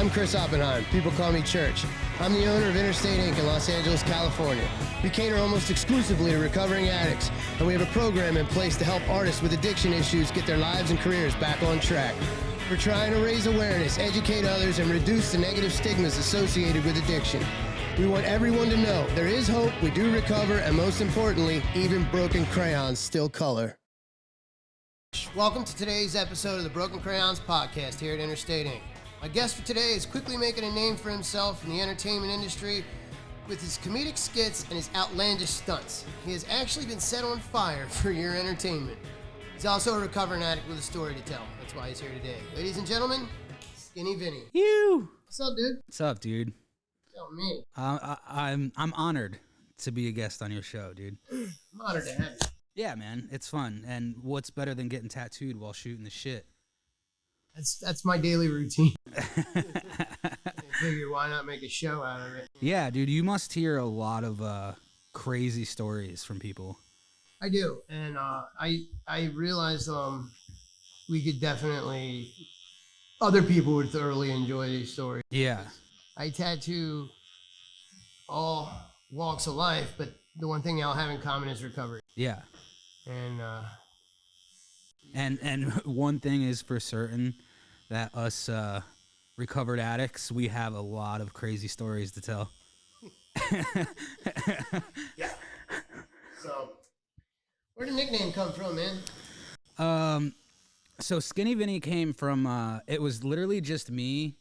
I'm Chris Oppenheim. People call me Church. I'm the owner of Interstate Inc. in Los Angeles, California. We cater almost exclusively to recovering addicts, and we have a program in place to help artists with addiction issues get their lives and careers back on track. We're trying to raise awareness, educate others, and reduce the negative stigmas associated with addiction. We want everyone to know there is hope, we do recover, and most importantly, even broken crayons still color. Welcome to today's episode of the Broken Crayons podcast here at Interstate Inc. My guest for today is quickly making a name for himself in the entertainment industry with his comedic skits and his outlandish stunts. He has actually been set on fire for your entertainment. He's also a recovering addict with a story to tell. That's why he's here today. Ladies and gentlemen, Skinny Vinny. You. What's up, dude? What's up, dude? Tell me. I'm honored to be a guest on your show, dude. I'm honored to have you. Yeah, man, it's fun. And what's better than getting tattooed while shooting the shit? That's my daily routine. I figured why not make a show out of it? Yeah, dude, you must hear a lot of crazy stories from people. I do, and I realized we could definitely, other people would thoroughly enjoy these stories. Yeah. I tattoo all walks of life, but the one thing they all have in common is recovery. Yeah. And one thing is for certain, that us recovered addicts, we have a lot of crazy stories to tell. Yeah. So, where did the nickname come from, man? So Skinny Vinny came from, it was literally just me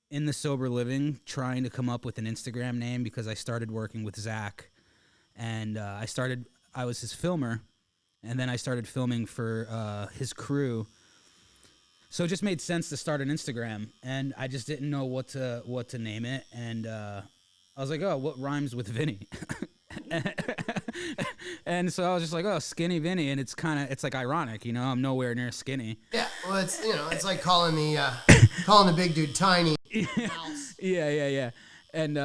in the sober living trying to come up with an Instagram name because I started working with Zach, and I was his filmer, and then I started filming for his crew. So it just made sense to start an Instagram, and I just didn't know what to name it, and I was like, oh, what rhymes with Vinny? And so I was just like, oh, Skinny Vinny, and it's like ironic, you know, I'm nowhere near skinny. Yeah, well, it's like calling the big dude tiny. Yeah. And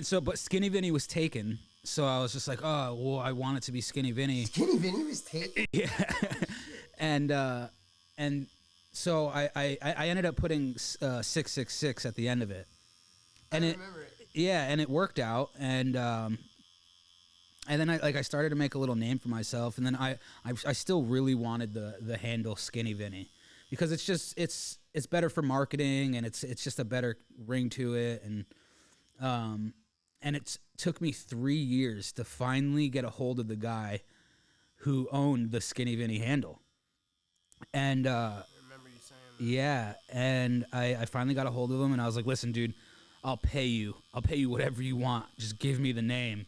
so, but Skinny Vinny was taken, so I was just like, oh, well, I want it to be Skinny Vinny. Skinny Vinny was taken? Yeah. And so I ended up putting 666 at the end of it. And I remember it. Yeah, and it worked out, and then I started to make a little name for myself, and then I still really wanted the handle Skinny Vinny, because it's better for marketing, and it's just a better ring to it, and it took me 3 years to finally get a hold of the guy who owned the Skinny Vinny handle, and I remember you saying that. yeah, and I finally got a hold of him, and I was like, listen, dude, I'll pay you whatever you want. Just give me the name.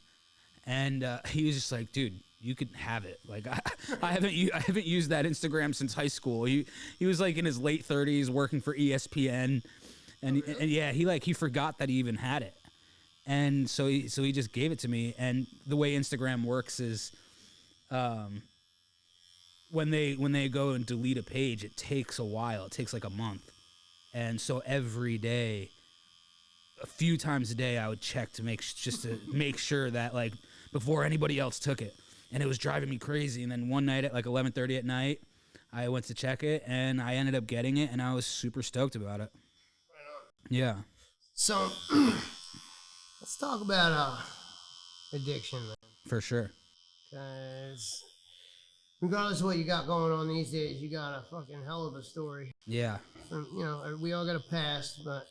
And he was just like, dude, you can have it. Like, I haven't used that Instagram since high school. He was like in his late 30s working for ESPN, and really? and yeah, he forgot that he even had it. And so he just gave it to me. And the way Instagram works is, when they go and delete a page, it takes a while. It takes like a month. And so every day, a few times a day, I would check to make sure that, like, before anybody else took it, and it was driving me crazy. And then one night at like 11:30 at night, I went to check it, and I ended up getting it, and I was super stoked about it. Right on. Yeah. So, let's talk about addiction, man. For sure. Because regardless of what you got going on these days, you got a fucking hell of a story. Yeah. We all got a past, but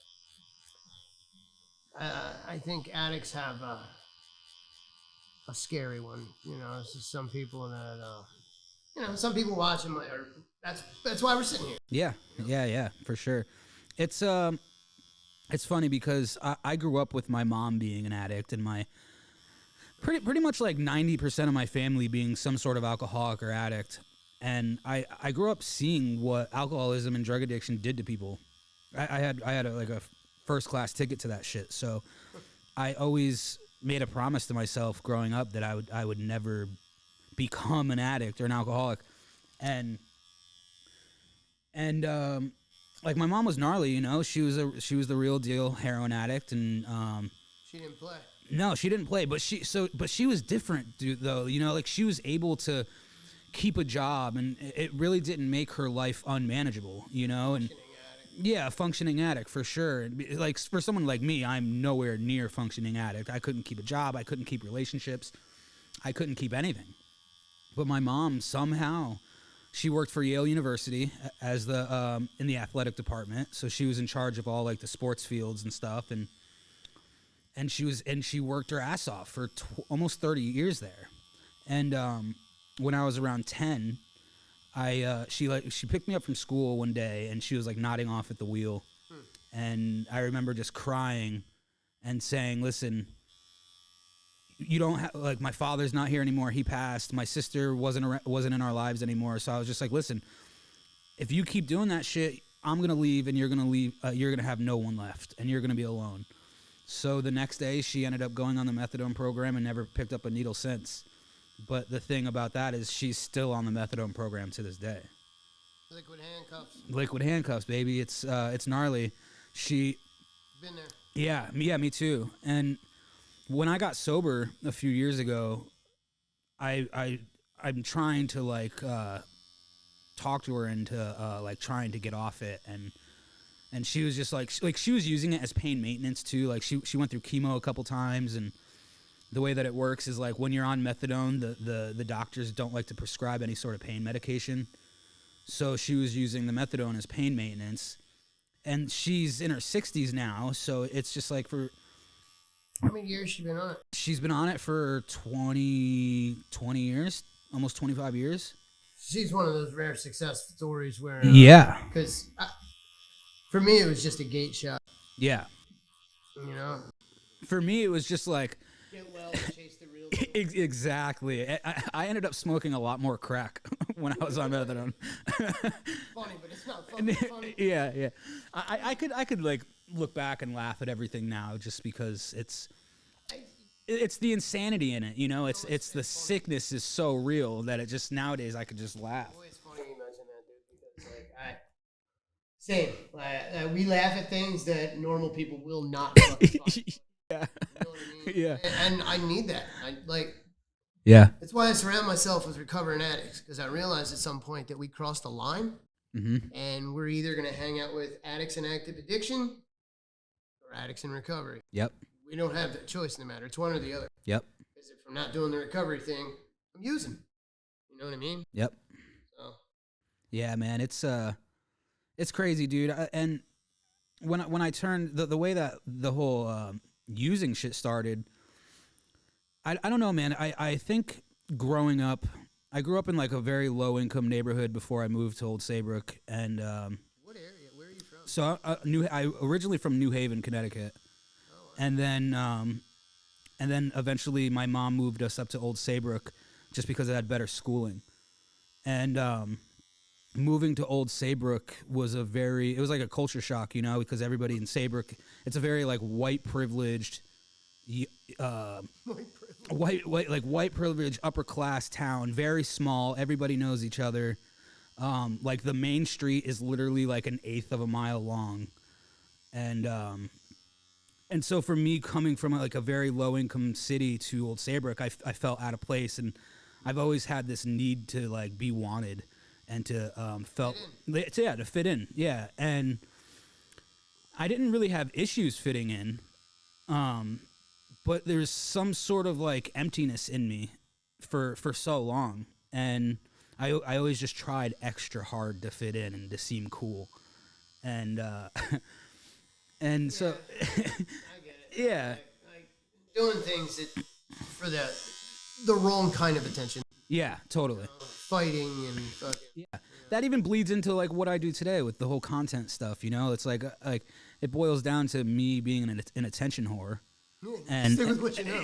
I think addicts have a scary one. You know, it's just some people that, some people watching, that's why we're sitting here. Yeah, for sure. It's funny because I grew up with my mom being an addict, and my pretty much like 90% of my family being some sort of alcoholic or addict. And I grew up seeing what alcoholism and drug addiction did to people. I had a first class ticket to that shit. So I always made a promise to myself growing up that I would never become an addict or an alcoholic. And like, my mom was gnarly, you know. She was the real deal heroin addict, and she didn't play. No, she didn't play, but she was different, dude, though. You know, like, she was able to keep a job, and it really didn't make her life unmanageable, you know. And Yeah, functioning addict for sure. Like for someone like me, I'm nowhere near functioning addict. I couldn't keep a job. I couldn't keep relationships. I couldn't keep anything. But my mom somehow, she worked for Yale University as the in the athletic department. So she was in charge of all like the sports fields and stuff, and she worked her ass off for almost 30 years there. And when I was around 10, she picked me up from school one day, and she was like nodding off at the wheel, and I remember just crying and saying, "Listen, you don't have like my father's not here anymore. He passed. My sister wasn't in our lives anymore. So I was just like, listen, if you keep doing that shit, I'm gonna leave, and you're gonna leave. You're gonna have no one left, and you're gonna be alone." So the next day, she ended up going on the methadone program and never picked up a needle since. But the thing about that is she's still on the methadone program to this day. Liquid handcuffs. Liquid handcuffs, baby. It's gnarly. She Been there. Yeah, me too. And when I got sober a few years ago, I'm trying to like talk to her into like trying to get off it, and she was just like she was using it as pain maintenance too. Like she went through chemo a couple times, and the way that it works is like when you're on methadone, the doctors don't like to prescribe any sort of pain medication. So she was using the methadone as pain maintenance, and she's in her 60s now. So it's just like for how many years she been on it? She's been on it for 20 years, almost 25 years. She's one of those rare success stories where Yeah. Because for me it was just a gate shot. Yeah. You know. For me it was just like Get well and chase the real deal. Exactly. I ended up smoking a lot more crack when I was on methadone. Funny, but it's not funny. Yeah. I could like look back and laugh at everything now just because it's the insanity in it, you know. It's the sickness is so real that it just nowadays I could just laugh. It's funny you mention that, dude, because like same. We laugh at things that normal people will not fucking find. Yeah. You know what I mean? Yeah. And I need that. Yeah. That's why I surround myself with recovering addicts, because I realized at some point that we crossed the line, and we're either going to hang out with addicts in active addiction or addicts in recovery. Yep. We don't have that choice no matter. It's one or the other. Yep. Because if I'm not doing the recovery thing, I'm using. You know what I mean? Yep. So. Yeah, man, it's crazy, dude. And when I turned the way that the whole using shit started, I don't know, man. I think growing up, I grew up in like a very low income neighborhood before I moved to Old Saybrook, and What area? Where are you from? so I originally from New Haven, Connecticut, and then eventually my mom moved us up to Old Saybrook just because it had better schooling, and moving to Old Saybrook was it was like a culture shock, you know, because everybody in Saybrook, it's a very like white privileged, white privileged upper class town, very small. Everybody knows each other. Like the main street is literally like an eighth of a mile long, and so for me coming from like a very low income city to Old Saybrook, I felt out of place, and I've always had this need to like be wanted. And to to fit in, yeah. And I didn't really have issues fitting in, but there's some sort of like emptiness in me for so long, and I always just tried extra hard to fit in and to seem cool, and and so I get it. yeah, like doing things for the wrong kind of attention. Yeah, totally. Fighting and fucking. Yeah, that even bleeds into like what I do today with the whole content stuff. You know, it's like it boils down to me being an attention whore. And stick with what you know.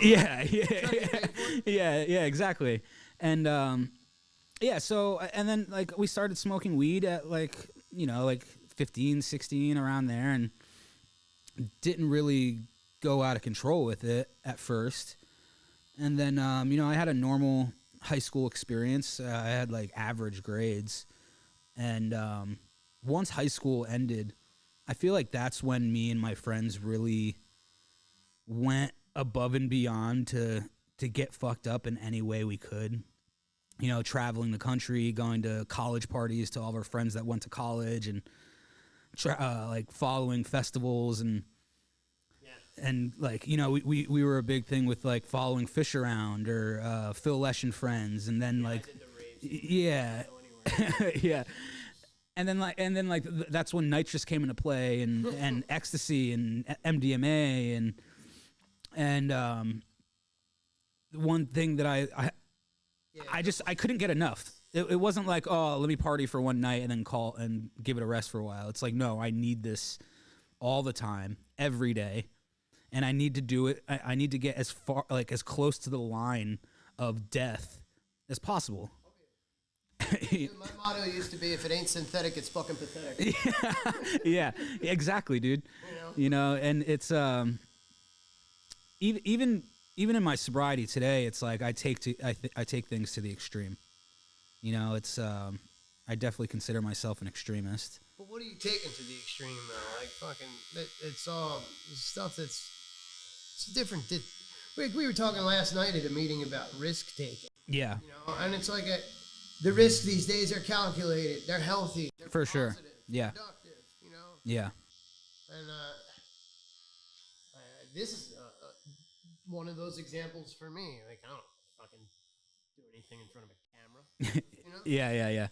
Yeah, exactly. And yeah, so and then like we started smoking weed at like 15, 16 around there, and didn't really go out of control with it at first. And then I had a normal high school experience. I had like average grades, and once high school ended, I feel like that's when me and my friends really went above and beyond to get fucked up in any way we could. You know, traveling the country, going to college parties to all of our friends that went to college, and like following festivals and like, you know, we were a big thing with like following Fish around or Phil Lesh and Friends, and then like yeah. Yeah. And then that's when nitrous came into play, and ecstasy and MDMA and one thing that I couldn't get enough. It wasn't like, oh, let me party for one night and then call and give it a rest for a while. It's like, no, I need this all the time, every day, and I need to do it. I need to get as far, like as close to the line of death as possible. Dude, my motto used to be, if it ain't synthetic, it's fucking pathetic. Yeah, exactly, dude. You know, and it's even in my sobriety today, it's like I take things to the extreme. You know, it's I definitely consider myself an extremist. But what are you taking to the extreme though? Like fucking, it's all stuff it's different. We were talking last night at a meeting about risk taking. Yeah. You know, and it's like the risks these days are calculated. They're healthy. They're for positive, sure. Yeah. Productive. You know. Yeah. And this is one of those examples for me. Like, I don't fucking do anything in front of a camera. You know? Yeah.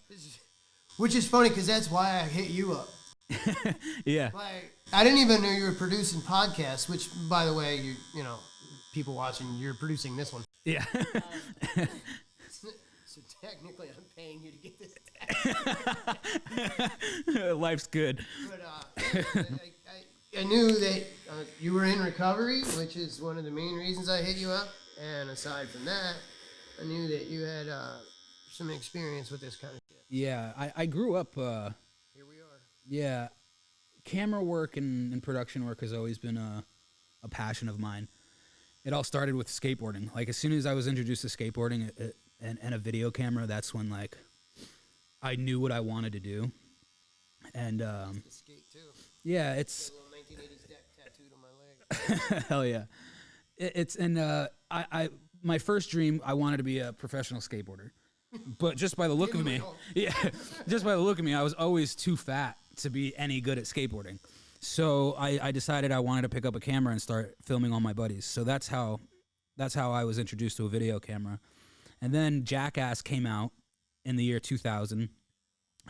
Which is funny because that's why I hit you up. Yeah. Like, I didn't even know you were producing podcasts. Which, by the way, you know, people watching, you're producing this one. Yeah. So technically, I'm paying you to get this. Life's good. But I knew that you were in recovery, which is one of the main reasons I hit you up. And aside from that, I knew that you had some experience with this kind of shit. Yeah, I grew up. Here we are. Yeah, camera work and production work has always been a passion of mine. It all started with skateboarding. Like, as soon as I was introduced to skateboarding and a video camera, that's when like I knew what I wanted to do. And skate too. Yeah, it's a little 1980s deck tattooed on my leg. hell yeah. I my first dream, I wanted to be a professional skateboarder. But just by the look of me, just by the look of me, I was always too fat to be any good at skateboarding. So I decided I wanted to pick up a camera and start filming all my buddies. So that's how I was introduced to a video camera. And then Jackass came out in the year 2000,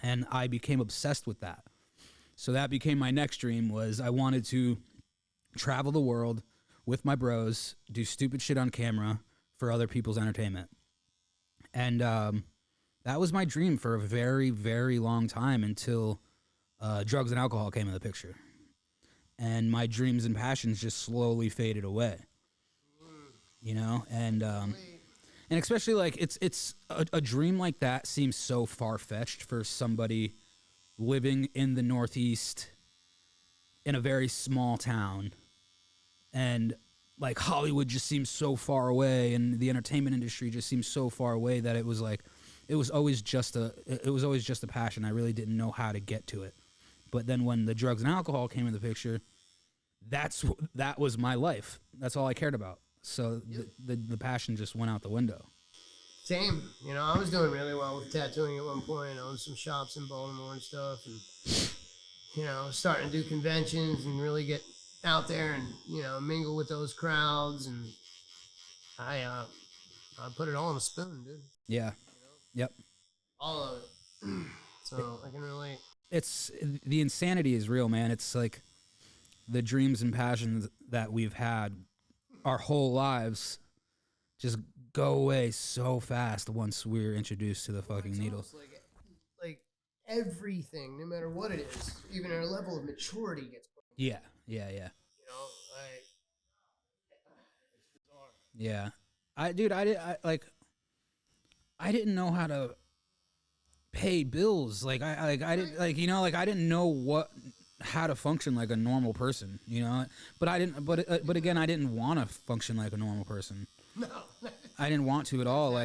and I became obsessed with that. So that became my next dream, was I wanted to travel the world with my bros, do stupid shit on camera for other people's entertainment. And that was my dream for a very, very long time, until drugs and alcohol came in the picture. And my dreams and passions just slowly faded away. You know, and especially like it's a dream like that seems so far-fetched for somebody living in the Northeast in a very small town, and like Hollywood just seems so far away, and the entertainment industry just seems so far away, that it was always just a passion. I really didn't know how to get to it. But then when the drugs and alcohol came in the picture, that was my life. That's all I cared about. So the passion just went out the window. Same. You know, I was doing really well with tattooing at one point. I owned some shops in Baltimore and stuff, and, you know, starting to do conventions and really get out there and, you know, mingle with those crowds. And I put it all in a spoon, dude. Yeah. You know? Yep. All of it. So I can relate. It's the insanity is real, man. It's like the dreams and passions that we've had our whole lives just go away so fast once we're introduced to the fucking needle. Like everything, no matter what it is, even our level of maturity gets put. Yeah. You know, like it's bizarre. Yeah. I didn't know how to pay bills. Like I didn't know how to function like a normal person, you know. But again, I didn't want to function like a normal person. No. I didn't want to at all.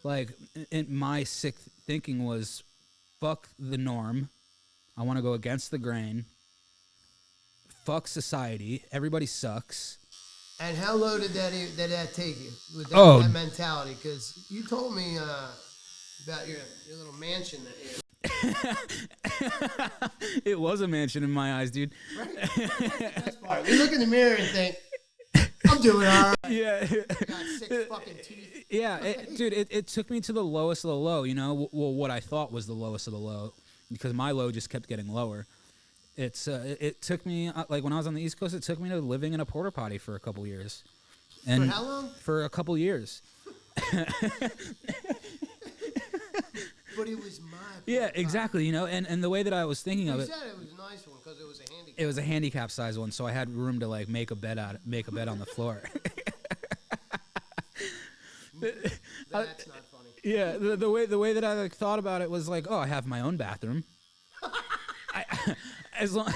My sick thinking was, fuck the norm. I want to go against the grain. Fuck society. Everybody sucks. And how low did that take you with that mentality? Because you told me about your little mansion that It was a mansion in my eyes, dude. Right? That's the part. You look in the mirror and think, I'm doing all right. Yeah. Got 6 fucking teeth. Yeah, dude, it took me to the lowest of the low, you know? Well, what I thought was the lowest of the low, because my low just kept getting lower. It took me, like when I was on the East Coast, it took me to living in a porta potty for a couple years. And For how long? For a couple years. But it was my Yeah, exactly, you know? And the way that I was thinking of You it, said it was a nice one because it was a handicap. it was a handicap size one, so I had room to like make a bed on the floor. That's not funny. Yeah, the way that I like, thought about it was like, oh, I have my own bathroom. As long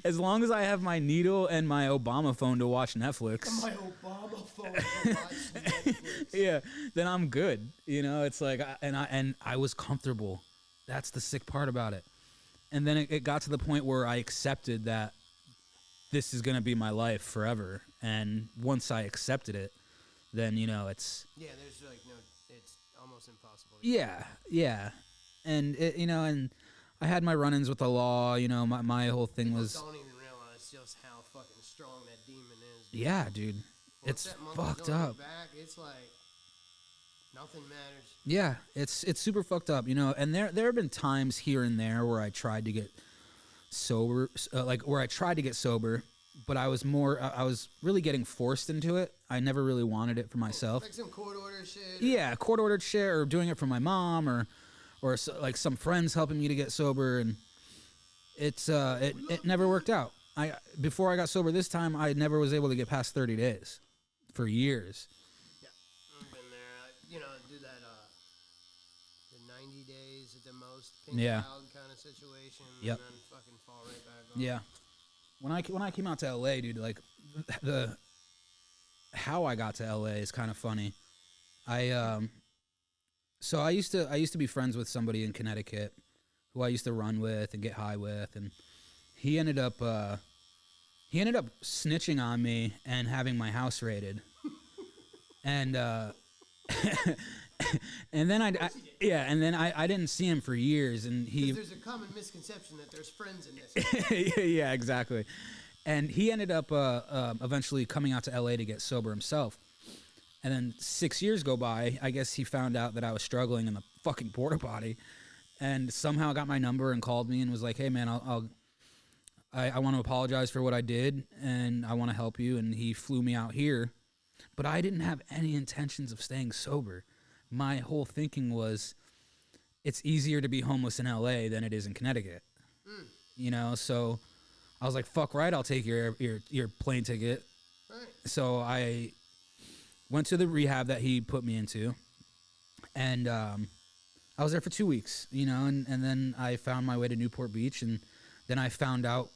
as long as I have my needle and my Obama phone to watch Netflix. My Obama phone to watch Netflix. Yeah, then I'm good. You know, it's like, I was comfortable. That's the sick part about it. And then it got to the point where I accepted that this is gonna be my life forever. And once I accepted it, then you know it's. Yeah, there's like no, it's almost impossible. Yeah, and and I had my run-ins with the law. You know, my whole thing People was. don't even realize just how fucking strong that demon is. Yeah, dude, Once it's that monkey's fucked on your up. Back, it's like nothing matters. Yeah, it's super fucked up, you know. And there have been times here and there where I tried to get sober, but I was really getting forced into it. I never really wanted it for myself. Like some court order shit. Yeah, court ordered shit, or doing it for my mom, or like some friends helping me to get sober, and it never worked out. Before I got sober this time, I never was able to get past 30 days for years. Yeah, I've been there. Do that the 90 days at the most, pink cloud kind of situation, Yep. and then fucking fall right back on. Yeah. When I came out to LA, dude, like how I got to LA is kind of funny. So I used to be friends with somebody in Connecticut who I used to run with and get high with, and he ended up snitching on me and having my house raided. And and then I didn't see him for years, and There's a common misconception that there's friends in this. yeah, exactly. And he ended up eventually coming out to LA to get sober himself. And then 6 years go by. I guess he found out that I was struggling in the fucking porta potty, and somehow got my number and called me and was like, "Hey man, I want to apologize for what I did, and I want to help you." And he flew me out here, but I didn't have any intentions of staying sober. My whole thinking was, it's easier to be homeless in LA than it is in Connecticut. You know, so I was like, "Fuck right, I'll take your plane ticket." Right. So I went to the rehab that he put me into, and I was there for 2 weeks, you know, and then I found my way to Newport Beach, and then I found out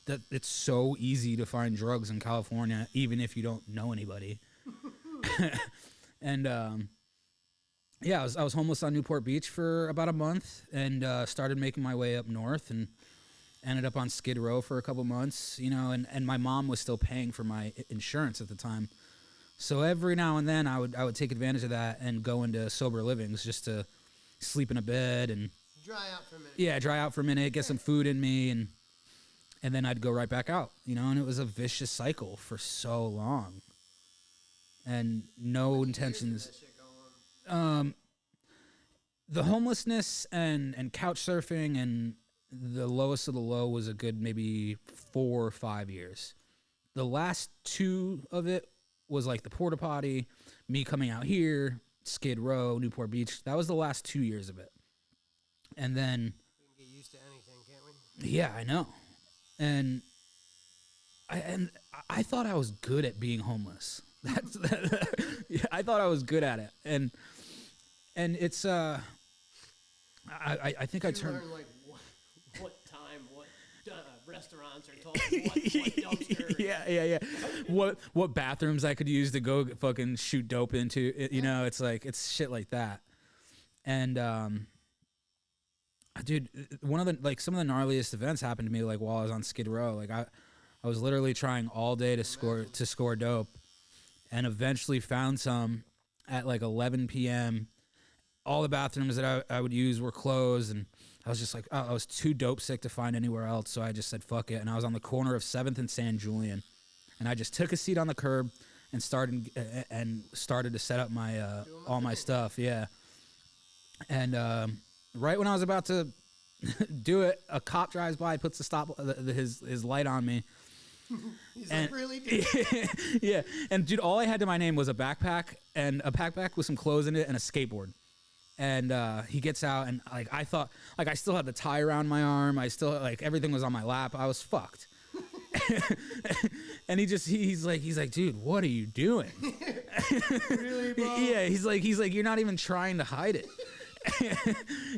that it's so easy to find drugs in California, even if you don't know anybody. And yeah, I was homeless on Newport Beach for about a month, and started making my way up north, and ended up on Skid Row for a couple months, you know, and my mom was still paying for my insurance at the time. So every now and then I would take advantage of that and go into sober livings just to sleep in a bed and Dry out for a minute. yeah, dry out for a minute, get some food in me, and then I'd go right back out, you know, and it was a vicious cycle for so long. And no intentions. That shit going. The homelessness and couch surfing and the lowest of the low was a good maybe 4 or 5 years. The last 2 of it was like the porta potty, me coming out here, Skid Row, Newport Beach. That was the last 2 years of it. And then We can get used to anything, can't we? yeah, I know. And I thought I was good at being homeless. Yeah, I thought I was good at it. And it's I think I turned Learn like what time, what restaurants are told, what dumpster. yeah. What bathrooms I could use to go fucking shoot dope into. You know, it's like it's shit like that. And dude, one of the some of the gnarliest events happened to me like while I was on Skid Row. Like I was literally trying all day to score dope, and eventually found some at like 11 p.m. all the bathrooms that I would use were closed, and I was just like, oh, I was too dope sick to find anywhere else, so I just said fuck it, and I was on the corner of 7th and San Julian, and I just took a seat on the curb and started to set up my all my stuff, yeah. And right when I was about to do it, a cop drives by, puts his light on me. He's like, really, dude? Yeah, and dude, all I had to my name was a backpack with some clothes in it and a skateboard. And he gets out, and like I thought, like I still had the tie around my arm. I still like everything was on my lap. I was fucked. And he's like, dude, what are you doing? Really, bro? Yeah, he's like, you're not even trying to hide it.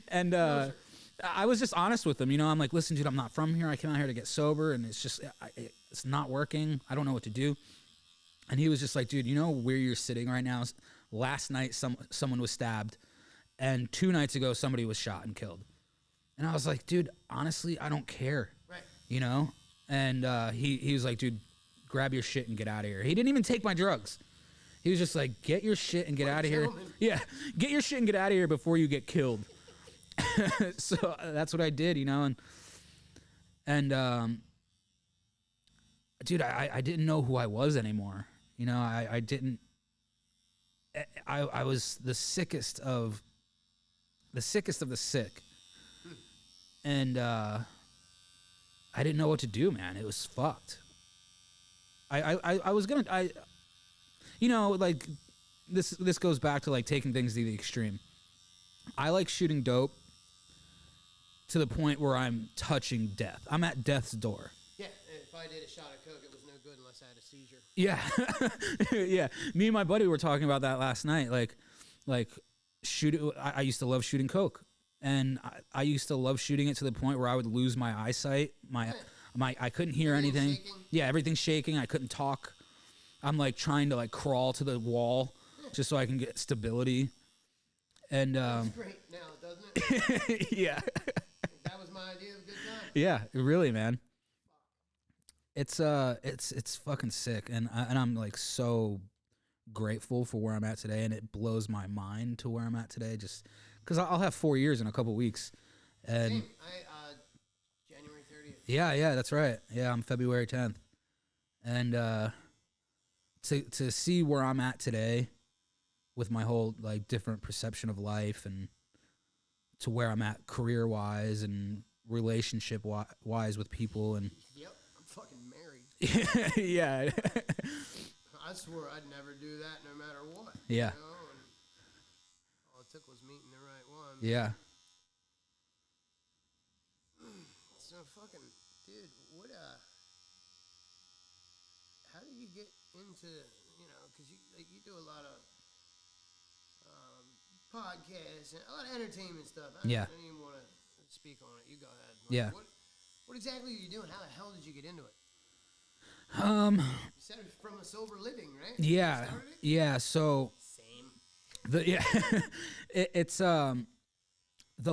And I was just honest with him, you know. I'm like, listen, dude, I'm not from here. I came out here to get sober, and it's not working. I don't know what to do. And he was just like, dude, you know where you're sitting right now? Last night, someone was stabbed, and 2 nights ago, somebody was shot and killed. And I was like, dude, honestly, I don't care. Right. You know? And he was like, dude, grab your shit and get out of here. He didn't even take my drugs. He was just like, get your shit and get out of here. Yeah, get your shit and get out of here before you get killed. So that's what I did, you know, and dude, I didn't know who I was anymore. You know, I didn't. I was the sickest of the sick, and I didn't know what to do, man. It was fucked. I was gonna you know, like this goes back to like taking things to the extreme. I like shooting dope to the point where I'm touching death. I'm at death's door. Yeah, if I did a shot of coke, it was no good unless I had a seizure. Yeah. Yeah. Me and my buddy were talking about that last night. Like I used to love shooting coke. And I used to love shooting it to the point where I would lose my eyesight. I couldn't hear anything. Shaking. Yeah, everything's shaking. I couldn't talk. I'm like trying to like crawl to the wall just so I can get stability. And That's great now, doesn't it? yeah. That was my idea of a good time. Yeah, really, man. It's fucking sick, and I'm like so grateful for where I'm at today, and it blows my mind to where I'm at today, just because I'll have 4 years in a couple weeks, and Same. January 30th. yeah, that's right. Yeah, I'm February 10th, and to see where I'm at today, with my whole like different perception of life and to where I'm at career wise and relationship wise with people and Yep, I'm fucking married. yeah. I swore I'd never do that no matter what. Yeah. You know? And all it took was meeting the right one. Yeah. So fucking dude, what how do you get into, you know, because you do a lot of podcasts and a lot of entertainment stuff. Yeah. I don't even want to speak on it. You go ahead. Yeah. What exactly are you doing? How the hell did you get into it? You said it from a sober living, right? Yeah. Yeah. So Same. it's the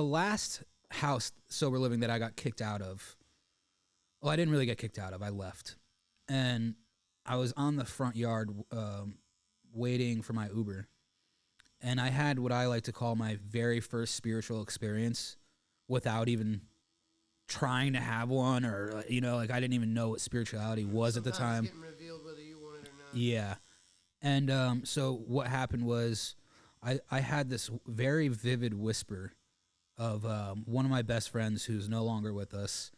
last house sober living that I got kicked out of. Well, I didn't really get kicked out of. I left, and I was on the front yard waiting for my Uber, and I had what I like to call my very first spiritual experience without even trying to have one, or you know, like I didn't even know what spirituality was at the time. Getting revealed whether you want it or not. Yeah. And so what happened was I had this very vivid whisper of one of my best friends who's no longer with us,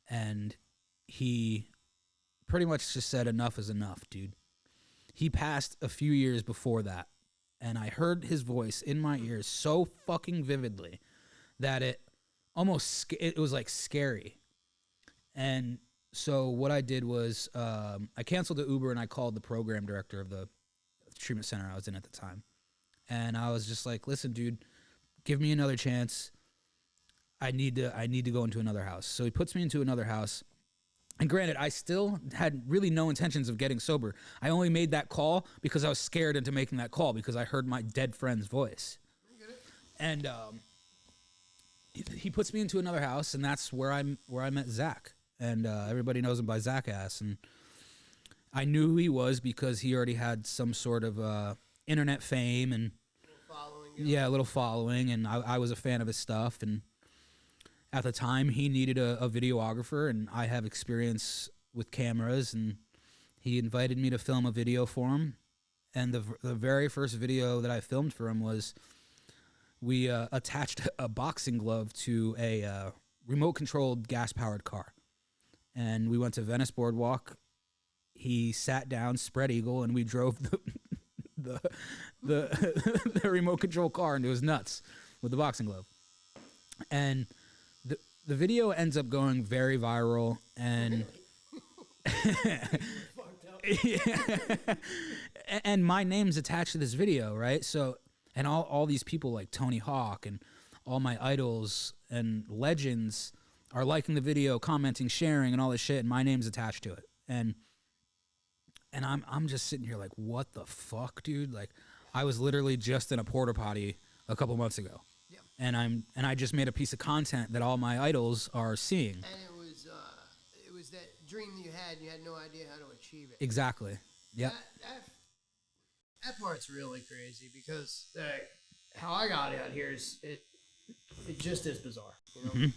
and he pretty much just said, enough is enough, dude. He passed a few years before that, and I heard his voice in my ears so fucking vividly that it was like scary. And so what I did was I canceled the Uber and I called the program director of the treatment center I was in at the time. And I was just like, listen, dude, give me another chance. I need to go into another house. So he puts me into another house. And granted, I still had really no intentions of getting sober. I only made that call because I was scared into making that call because I heard my dead friend's voice. And he puts me into another house, and that's where I met Zach. And everybody knows him by Zach Ass. And I knew who he was because he already had some sort of internet fame and Yeah, a little following, and I was a fan of his stuff. And at the time, he needed a videographer, and I have experience with cameras, and he invited me to film a video for him. And the very first video that I filmed for him was we attached a boxing glove to a remote-controlled gas-powered car. And we went to Venice Boardwalk. He sat down, spread eagle, and we drove the remote control car into his nuts with the boxing glove. And the video ends up going very viral, and and my name's attached to this video, right? So, and all these people like Tony Hawk and all my idols and legends are liking the video, commenting, sharing, and all this shit, and my name's attached to it. And I'm just sitting here like, what the fuck, dude? Like, I was literally just in a porta potty a couple months ago. Yep. And I just made a piece of content that all my idols are seeing. And it was that dream that you had no idea how to achieve it. Exactly. Yep. That part's really crazy because how I got out here is it just is bizarre, you know. Mm-hmm.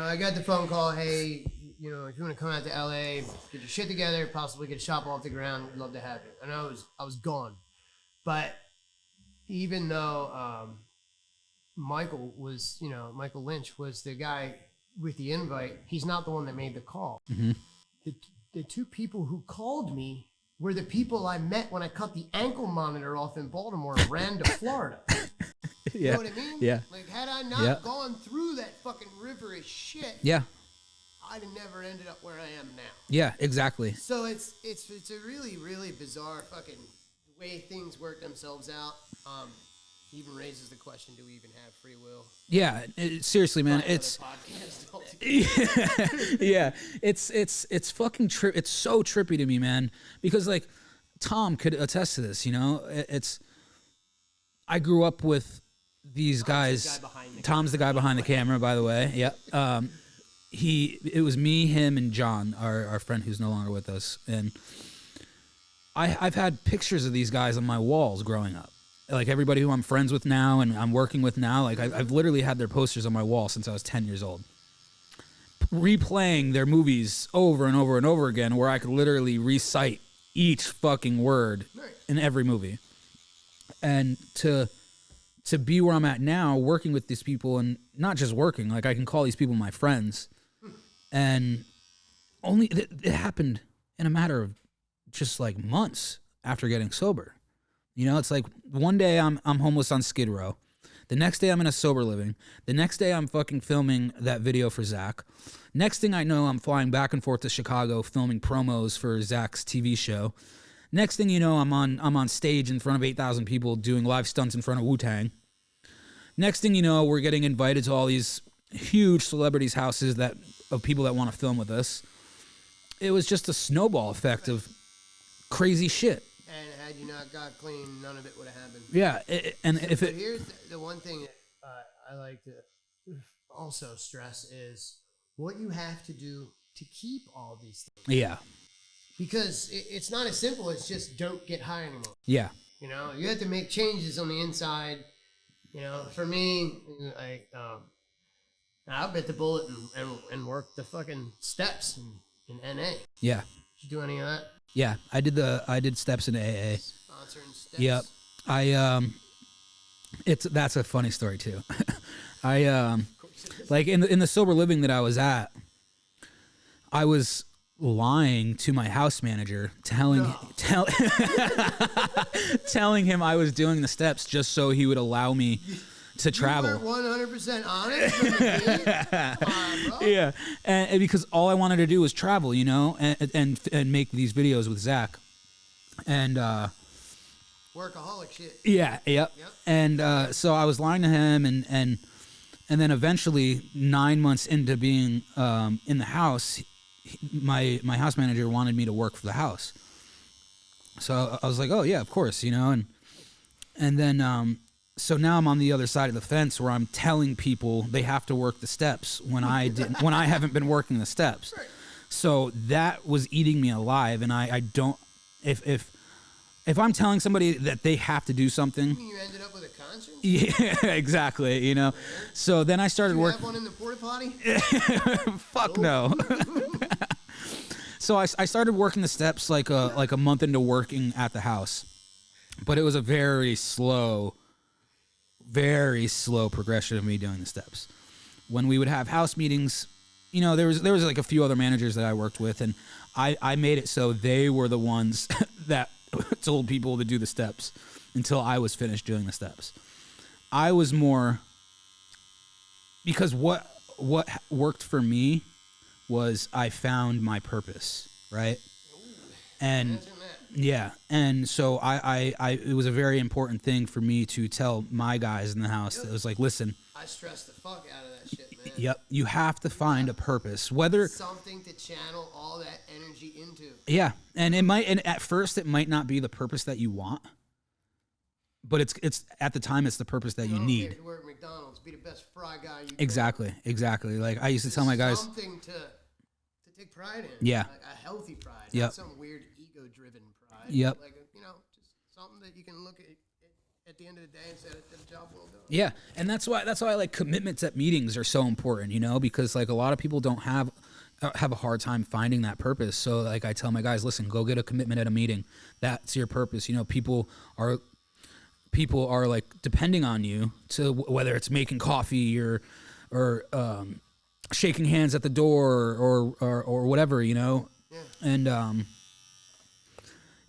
I got the phone call, hey, if you want to come out to LA, get your shit together, possibly get a shop off the ground, we'd love to have you. And I was gone. But even though Michael Lynch was the guy with the invite, he's not the one that made the call. Mm-hmm. The two people who called me were the people I met when I cut the ankle monitor off in Baltimore and ran to Florida. Yeah. You know what I mean? Yeah. Like, had I not gone through that fucking river of shit, I'd have never ended up where I am now. Yeah, exactly. So it's a really, really bizarre fucking way things work themselves out. Even raises the question, do we even have free will? Yeah, seriously, man, it's yeah, it's fucking it's so trippy to me, man, because like Tom could attest to this, I grew up with these guys. Tom's the guy behind the camera, by the way. Yeah. It was me, him, and John, our friend who's no longer with us, and I've had pictures of these guys on my walls growing up. Like everybody who I'm friends with now and I'm working with now, like I've literally had their posters on my wall since I was 10 years old. Replaying their movies over and over and over again, where I could literally recite each fucking word in every movie. And to be where I'm at now, working with these people, and not just working, like I can call these people my friends, and only it happened in a matter of just like months after getting sober. It's like one day I'm homeless on Skid Row. The next day I'm in a sober living. The next day I'm fucking filming that video for Zach. Next thing I know, I'm flying back and forth to Chicago filming promos for Zach's TV show. Next thing you know, I'm on stage in front of 8,000 people doing live stunts in front of Wu-Tang. Next thing you know, we're getting invited to all these huge celebrities' houses of people that want to film with us. It was just a snowball effect of crazy shit. And had you not got clean, none of it would have happened. Yeah, here's the one thing that I like to also stress is what you have to do to keep all these things. Yeah. Because it's not as simple as just don't get high anymore. Yeah. You have to make changes on the inside. For me, I bit the bullet and worked the fucking steps in NA. Yeah. Did you do any of that? Yeah, I did steps in AA. Sponsoring steps. Yep. That's a funny story too. Like in the sober living that I was at, I was lying to my house manager, telling him I was doing the steps just so he would allow me to travel. You were 100% honest from the gate? Come on, bro. Yeah, and because all I wanted to do was travel, and make these videos with Zach, and workaholic shit. Yeah, yep. And so I was lying to him, and then eventually 9 months into being in the house, my house manager wanted me to work for the house. So I was like, oh yeah, of course, and then so now I'm on the other side of the fence where I'm telling people they have to work the steps when I haven't been working the steps. Right. So that was eating me alive, and I don't, if if I'm telling somebody that they have to do something, You ended up with a conscience? yeah, exactly, you know. So then I started You working. have one in the porta potty? Fuck no. So I started working the steps like a month into working at the house, but it was a very slow progression of me doing the steps. When we would have house meetings, you know, there was like a few other managers that I worked with, and I made it so they were the ones that told people to do the steps until I was finished doing the steps. I was more, because what worked for me was I found my purpose, right? And yeah, and so I it was a very important thing for me to tell my guys in the house that it was like, listen, I stress the fuck out of that shit, man. yep, you have to find a purpose, whether Something to channel all that energy into. yeah, and at first it might not be the purpose that you want, but it's at the time it's the purpose that you need. To work at McDonald's, be the best fry guy you can. Exactly. Like I used to tell my guys, something to take pride in. Yeah. Like a healthy pride, Yep. not some weird ego-driven pride. Yep. Like, just something that you can look at the end of the day and say that the job well done. yeah, and that's why like commitments at meetings are so important, you know, because like a lot of people don't have a hard time finding that purpose. So like I tell my guys, listen, go get a commitment at a meeting. That's your purpose. You know, people are like depending on you to whether it's making coffee or shaking hands at the door or whatever, you know. Yeah. And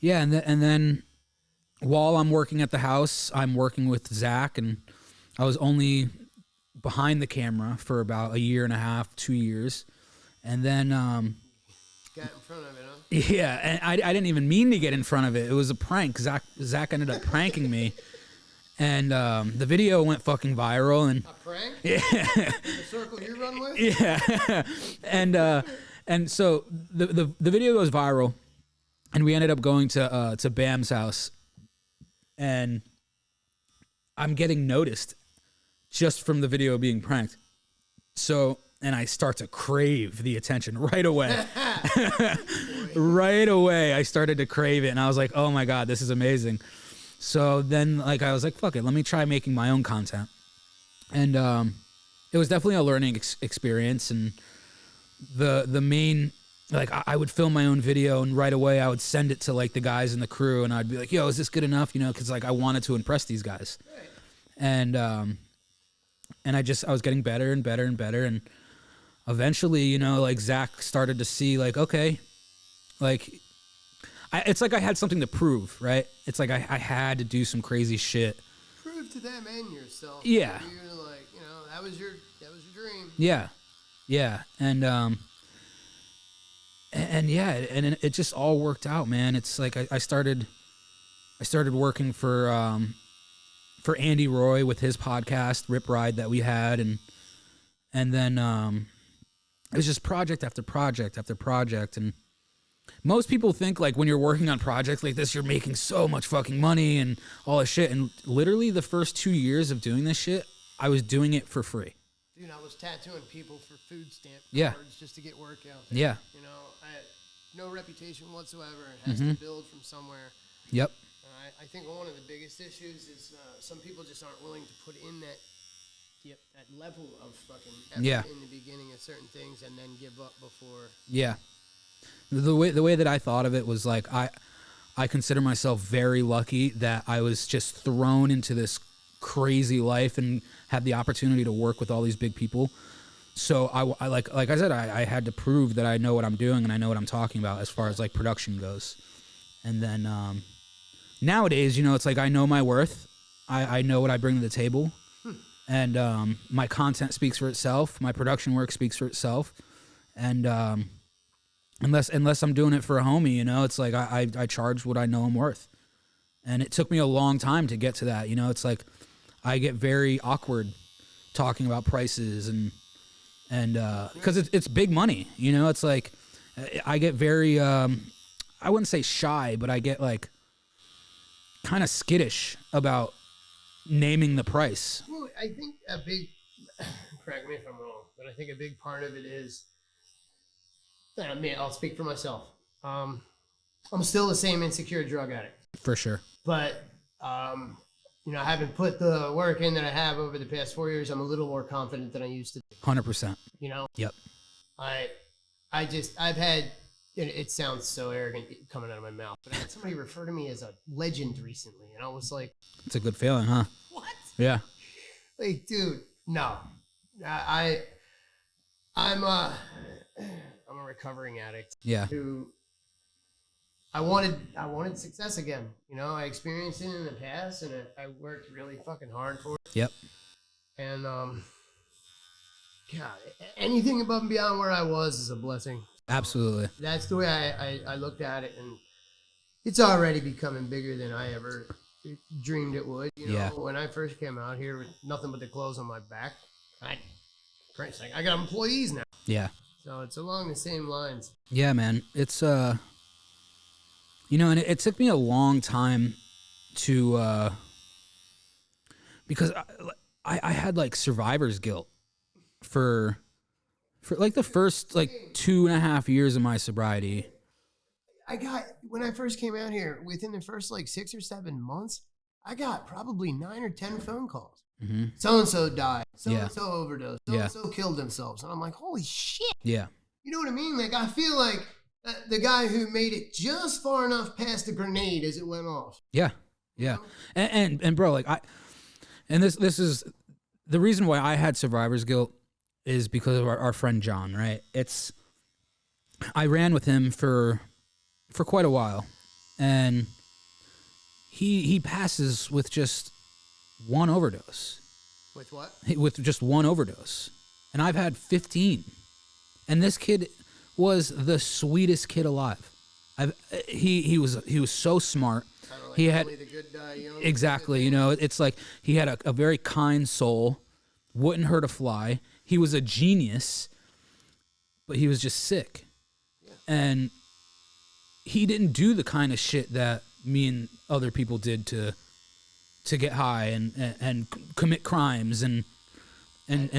yeah, and then while I'm working at the house, I'm working with Zach, and I was only behind the camera for about a year and a half, 2 years, and then Got in front of it, huh? yeah, and I didn't even mean to get in front of it. It was a prank. Zach ended up pranking me. And the video went fucking viral, and A prank? yeah, In the circle you run with? yeah, and so the video goes viral, and we ended up going to Bam's house, and I'm getting noticed just from the video being pranked. So, and I start to crave the attention right away. Right away, I started to crave it, and I was like, oh my God, this is amazing. So then, like, I was like, fuck it, let me try making my own content. And it was definitely a learning experience. And the main, like, I would film my own video, and right away I would send it to, like, the guys in the crew, and I'd be like, yo, is this good enough? You know, because, like, I wanted to impress these guys. Right. And I was getting better and better and better. And eventually, you know, like, Zach started to see, like, okay, like, it's like I had something to prove, right? It's like I had to do some crazy shit. Prove to them and yourself. Yeah. You're like, that was your dream. Yeah, yeah, and yeah, and it just all worked out, man. It's like I started working for Andy Roy with his podcast Rip Ride that we had, and then it was just project after project after project. And most people think, like, when you're working on projects like this, you're making so much fucking money and all this shit. And literally the first 2 years of doing this shit, I was doing it for free. Dude, I was tattooing people for food stamp Yeah. cards just to get work out there. Yeah. I had no reputation whatsoever. It has to build from somewhere. Yep. I think one of the biggest issues is some people just aren't willing to put in that level of fucking effort in the beginning of certain things and then give up before. Yeah. The way that I thought of it was like I consider myself very lucky that I was just thrown into this crazy life and had the opportunity to work with all these big people. So I like I said, I had to prove that I know what I'm doing and I know what I'm talking about as far as like production goes. And then nowadays, you know, it's like I know my worth. I know what I bring to the table. And my content speaks for itself. My production work speaks for itself. And unless I'm doing it for a homie, you know, it's like I charge what I know I'm worth. And it took me a long time to get to that. You know, it's like I get very awkward talking about prices and because it's big money. You know, it's like I get very I wouldn't say shy, but I get like kind of skittish about naming the price. Well, I think a big, correct me if I'm wrong, but I think a big part of it is, I mean, I'll speak for myself. I'm still the same insecure drug addict. For sure. But, you know, I haven't put the work in that I have over the past 4 years. I'm a little more confident than I used to be. 100%. You know? Yep. I've had, it sounds so arrogant coming out of my mouth, but I had somebody refer to me as a legend recently, and I was like, It's a good feeling, huh? what? Yeah. Like, dude, no. I'm a recovering addict. Yeah. Who I wanted success again. You know, I experienced it in the past, and I worked really fucking hard for it. Yep. And God, anything above and beyond where I was is a blessing. Absolutely. That's the way I looked at it, and it's already becoming bigger than I ever dreamed it would. You know, Yeah. When I first came out here with nothing but the clothes on my back, I got employees now. Yeah. So it's along the same lines. Yeah, man. It's you know, and it took me a long time to because I had like survivor's guilt for like the first like 2.5 years of my sobriety. When I first came out here, within the first like 6 or 7 months, I got probably 9 or 10 phone calls. Mm-hmm. So-and-so died. Yeah. So-and-so overdosed. Yeah. So-and-so killed themselves. And I'm like, holy shit. Yeah. You know what I mean? Like, I feel like the guy who made it just far enough past the grenade as it went off. Yeah. Yeah. And bro, like this is the reason why I had survivor's guilt is because of our friend John, right? I ran with him for quite a while, and he passes with just one overdose. With what? With just one overdose. And I've had 15. And this kid was the sweetest kid alive. He was so smart. Like he had only the good die young. exactly, you know, it's like he had a very kind soul, wouldn't hurt a fly. He was a genius, but he was just sick. Yeah. And he didn't do the kind of shit that me and other people did to get high and commit crimes and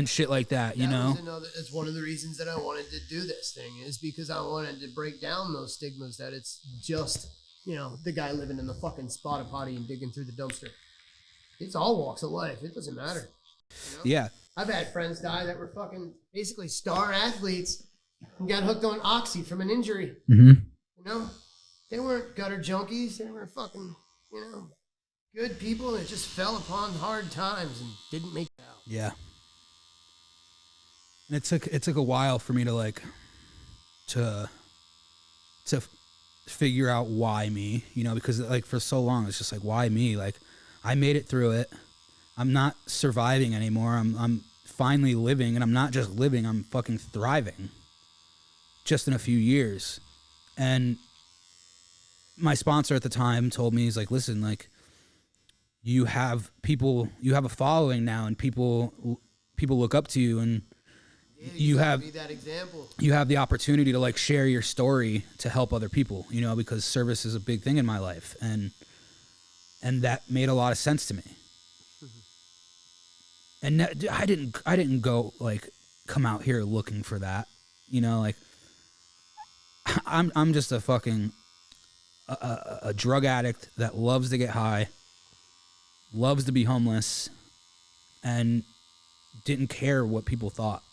shit like that, you know? It's one of the reasons that I wanted to do this thing is because I wanted to break down those stigmas that it's just, you know, the guy living in the fucking spotted potty and digging through the dumpster. It's all walks of life. It doesn't matter. You know? Yeah. I've had friends die that were fucking basically star athletes and got hooked on oxy from an injury. Mm-hmm. You know? They weren't gutter junkies. They were fucking, you know, good people that just fell upon hard times and didn't make it out. Yeah. And it took a while for me to figure out why me, you know, because like for so long it's just like, why me? Like I made it through it. I'm not surviving anymore. I'm finally living, and I'm not just living, I'm fucking thriving just in a few years. And my sponsor at the time told me, he's like, listen, like you have a following now, and people look up to you, and you have be that example. You have the opportunity to like share your story to help other people, you know, because service is a big thing in my life, and that made a lot of sense to me. And I didn't go like come out here looking for that, you know, like I'm just a fucking a drug addict that loves to get high, loves to be homeless, and didn't care what people thought.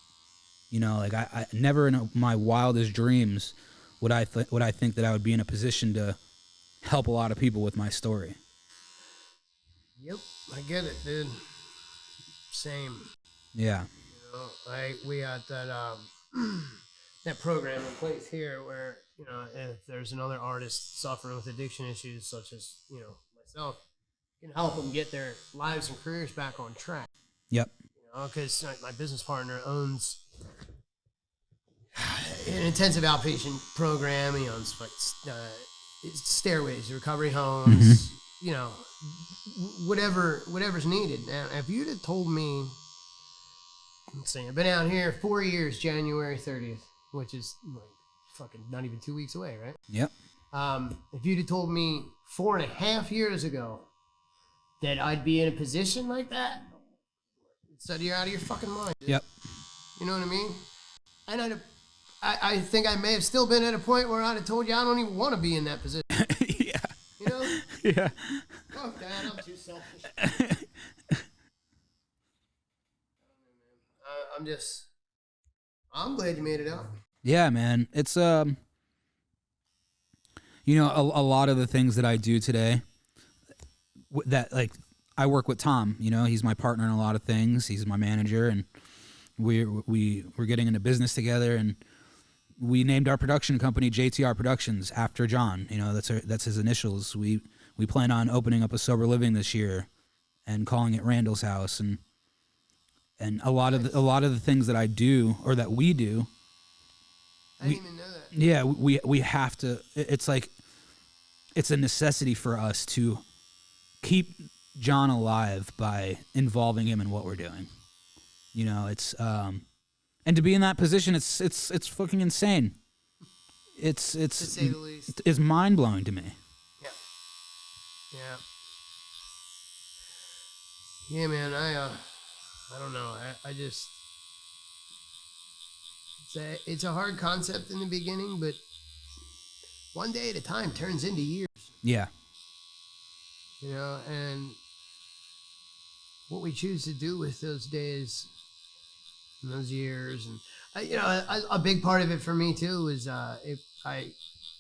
You know, like I never in my wildest dreams would I think that I would be in a position to help a lot of people with my story. Yep, I get it, dude. Same. Yeah. You know, we got that that program in place here where, you know, if there's another artist suffering with addiction issues such as, you know, myself, you can help them get their lives and careers back on track. Yep. You know, because my business partner owns an intensive outpatient program. He owns like stairways, recovery homes, you know, whatever's needed. Now, if you'd have told me, let's see, I've been out here 4 years, January 30th, which is like fucking not even 2 weeks away, right? Yep. If you'd have told me 4.5 years ago that I'd be in a position like that, you're out of your fucking mind. Dude. Yep. You know what I mean? And I think I may have still been at a point where I'd have told you I don't even want to be in that position. Yeah. You know? Yeah. Fuck that. I'm too selfish. I'm glad you made it out. Yeah, man. It's a lot of the things that I do today that like I work with Tom, he's my partner in a lot of things. He's my manager, and we're getting into business together, and we named our production company JTR Productions after John. That's his initials. We plan on opening up a sober living this year and calling it Randall's House, and a lot of the things that I do or that we do. I didn't even know that. Yeah, we have to. It's like it's a necessity for us to keep John alive by involving him in what we're doing. It's and to be in that position, it's fucking insane. It's to say the least. It's mind blowing to me. Yeah, man. I don't know. I just it's a hard concept in the beginning, but one day at a time turns into years. Yeah. And what we choose to do with those days and those years, and a big part of it for me too is I'm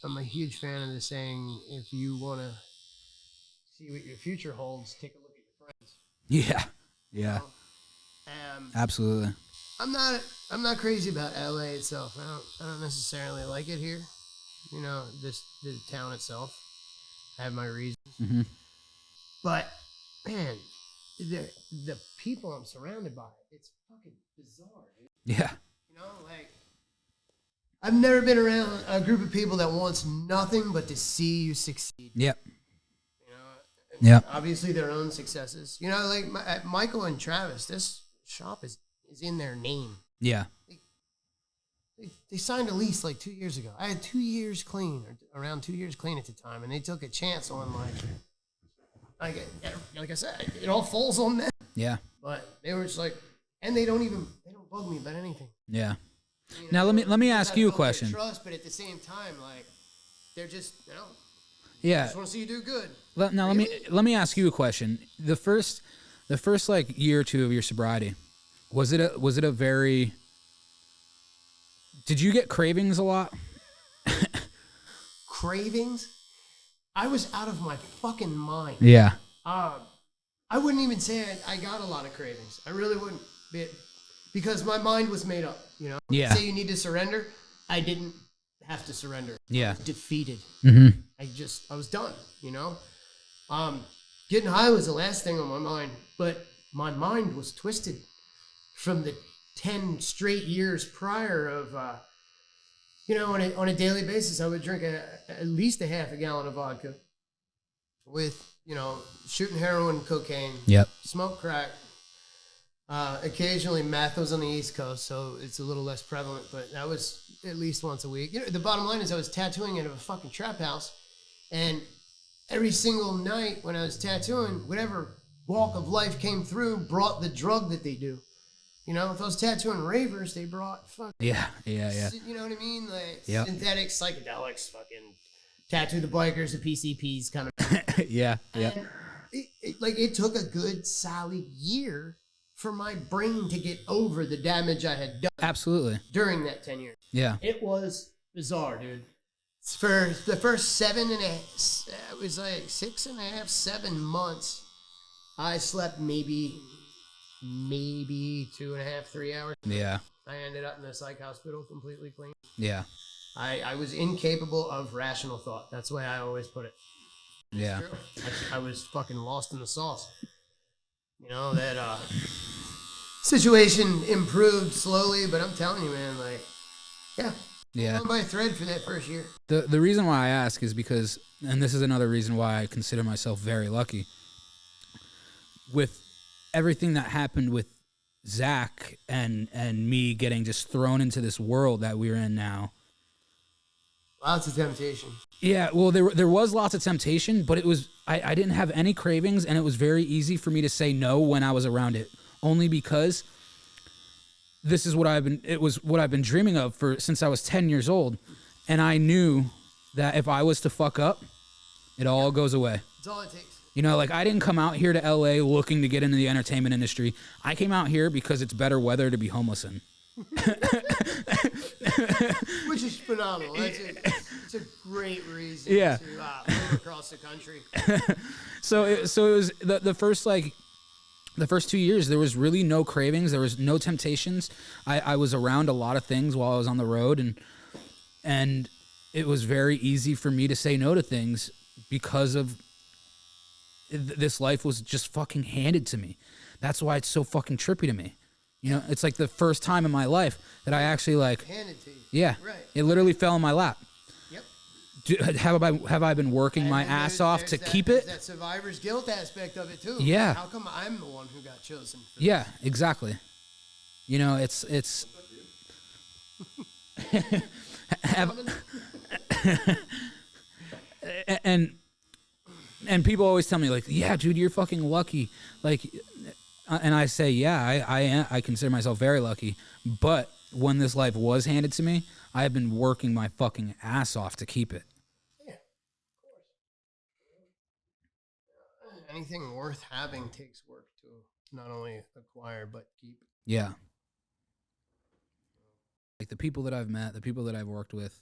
a huge fan of the saying, if you want to see what your future holds, take a look at your friends. Yeah. Absolutely. I'm not crazy about LA itself. I don't necessarily like it here. The town itself. I have my reasons. Mm-hmm. But man, the people I'm surrounded by, it's fucking bizarre, dude. Yeah. I've never been around a group of people that wants nothing but to see you succeed. Yep. Yep. Obviously their own successes. Michael and Travis, this shop is in their name. Yeah. They signed a lease like 2 years ago. I had 2 years clean, or around 2 years clean at the time, and they took a chance on like I said, it all falls on them. Yeah. But they were just like, and they don't bug me about anything. Yeah. Now let me ask you a question. Trust, but at the same time, like they're just yeah. just want to see you do good. Let me ask you a question. The first like year or two of your sobriety, was it a very? Did you get cravings a lot? Cravings? I was out of my fucking mind. Yeah. I wouldn't even say I got a lot of cravings. I really wouldn't, because my mind was made up. Yeah. Say you need to surrender. I didn't have to surrender. Yeah. I was defeated. Mm-hmm. I was done. Getting high was the last thing on my mind, but my mind was twisted from the 10 straight years prior of, on a daily basis, I would drink at least a half a gallon of vodka with, shooting heroin, cocaine, yep, smoke crack, occasionally meth. Was on the East Coast, so it's a little less prevalent, but that was at least once a week. The bottom line is I was tattooing at a fucking trap house, and every single night when I was tattooing, whatever walk of life came through brought the drug that they do. If I was tattooing ravers, they brought fucking... Yeah. You know what I mean? Like, yep, synthetic psychedelics, fucking tattoo the bikers, the PCPs kind of... Yeah. And it took a good solid year for my brain to get over the damage I had done. Absolutely. During that 10 years. Yeah. It was bizarre, dude. For the first 7 months, I slept maybe 2.5, 3 hours. Yeah. I ended up in the psych hospital completely clean. Yeah. I was incapable of rational thought. That's the way I always put it. Yeah. I was fucking lost in the sauce. That situation improved slowly, but I'm telling you, man, yeah. on by a thread for that first year. The reason why I ask is because, and this is another reason why I consider myself very lucky, with everything that happened with Zach and me getting just thrown into this world that we're in now. Lots of temptation. Yeah, well, there was lots of temptation, but it was I didn't have any cravings, and it was very easy for me to say no when I was around it, only because this is what I've been dreaming of since I was 10 years old, and I knew that if I was to fuck up, it all goes away. That's all it takes. You know, like I didn't come out here to LA looking to get into the entertainment industry. I came out here because it's better weather to be homeless in. Which is phenomenal. It's a great reason to move across the country. So it was the first the first 2 years, there was really no cravings. There was no temptations. I was around a lot of things while I was on the road, and it was very easy for me to say no to things because of this life was just fucking handed to me. That's why it's so fucking trippy to me. You know, it's like the first time in my life that I actually handed to you. Yeah, right. It literally fell in my lap. Yep. Have I been working my ass off to keep it? That survivor's guilt aspect of it too. Yeah. How come I'm the one who got chosen? Yeah, exactly. You know, it's and people always tell me like, yeah, dude, you're fucking lucky. Like, and I say, yeah, I consider myself very lucky. But when this life was handed to me, I have been working my fucking ass off to keep it. Yeah, of course. Anything worth having takes work to not only acquire but keep. Yeah. Like the people that I've met, the people that I've worked with,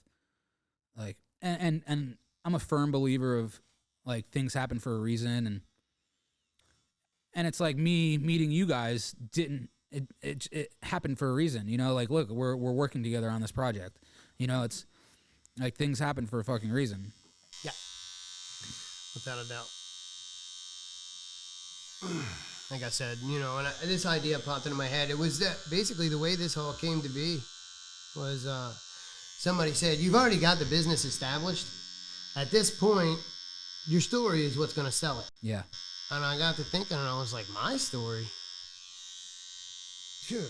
like, and I'm a firm believer of like things happen for a reason, and it's like me meeting you guys it happened for a reason, you know, like, look, we're working together on this project, you know, it's like things happen for a fucking reason. Yeah, without a doubt. Like I said, you know, and this idea popped into my head. It was that basically the way this all came to be was somebody said, you've already got the business established. At this point, your story is what's going to sell it. Yeah. And I got to thinking, and I was like, my story? Dude,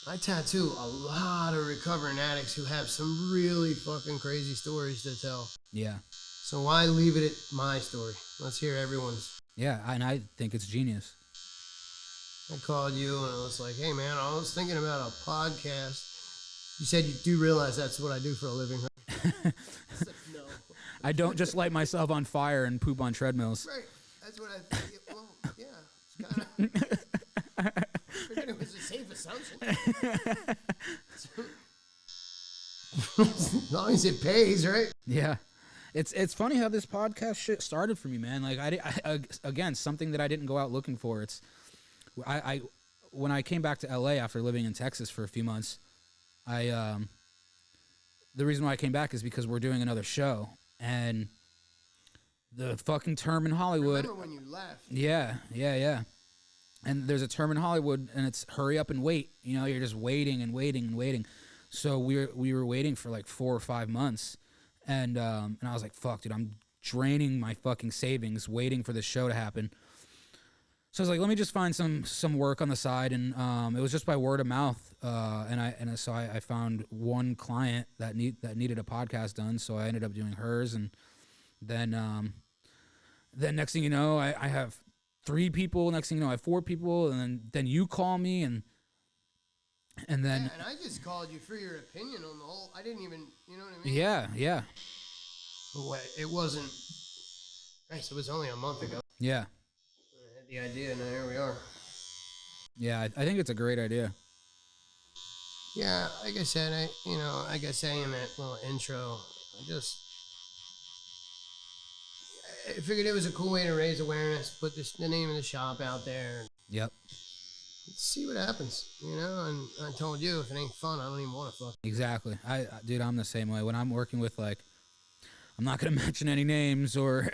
I tattoo a lot of recovering addicts who have some really fucking crazy stories to tell. Yeah. So why leave it at my story? Let's hear everyone's. Yeah, and I think it's genius. I called you and I was like, hey man, I was thinking about a podcast. You said you do realize that's what I do for a living, right? I said, no. I don't just light myself on fire and poop on treadmills. Right. That's what I think. Well, yeah. It's kind of. I figured it was a safe assumption. As long as it pays, right? Yeah. It's funny how this podcast shit started for me, man. Like I again, something that I didn't go out looking for. It's I when I came back to LA after living in Texas for a few months, the reason why I came back is because we're doing another show, and the fucking term in Hollywood. Remember when you left? Yeah. And there's a term in Hollywood, and it's hurry up and wait. You know, you're just waiting and waiting and waiting. So we were waiting for like 4 or 5 months, and I was like, fuck, dude, I'm draining my fucking savings waiting for this show to happen. So I was like, let me just find some work on the side, and it was just by word of mouth. So I found one client that needed a podcast done, so I ended up doing hers, and then next thing you know, I have 3 people. Next thing you know, I have 4 people, and then you call me, and then yeah, and I just called you for your opinion on the whole. I didn't even, you know what I mean? yeah. But it wasn't. Right, so it was only a month ago. Yeah. I had the idea, and here we are. Yeah, I think it's a great idea. Yeah, like I said, like I say in that little intro, I figured it was a cool way to raise awareness, put the name of the shop out there. Yep. See what happens, you know? And I told you, if it ain't fun, I don't even want to fuck. Exactly. Dude, I'm the same way. When I'm working with, like, I'm not going to mention any names, or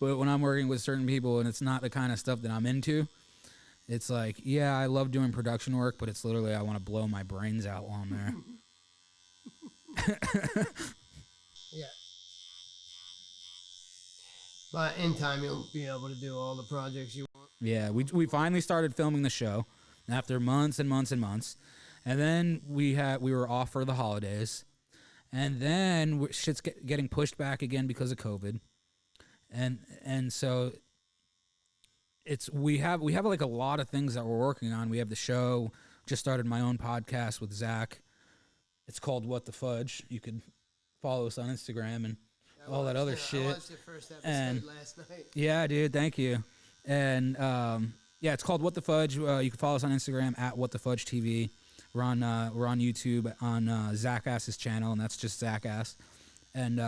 but when I'm working with certain people and it's not the kind of stuff that I'm into, it's like, yeah, I love doing production work, but it's literally I want to blow my brains out while I'm there. Yeah. But in time, you'll be able to do all the projects you want. Yeah, we finally started filming the show after months and months and months, and then we were off for the holidays, and then shit's getting pushed back again because of COVID, and so we have like a lot of things that we're working on. We have the show. Just started my own podcast with Zach. It's called What the Fudge. You could follow us on Instagram, and all that other I shit. watched your first episode And last night. yeah, dude, thank you. And yeah, it's called What the Fudge. You can follow us on Instagram at What the Fudge TV. We're on YouTube on Zach Ass's channel, and that's just Zach Ass. And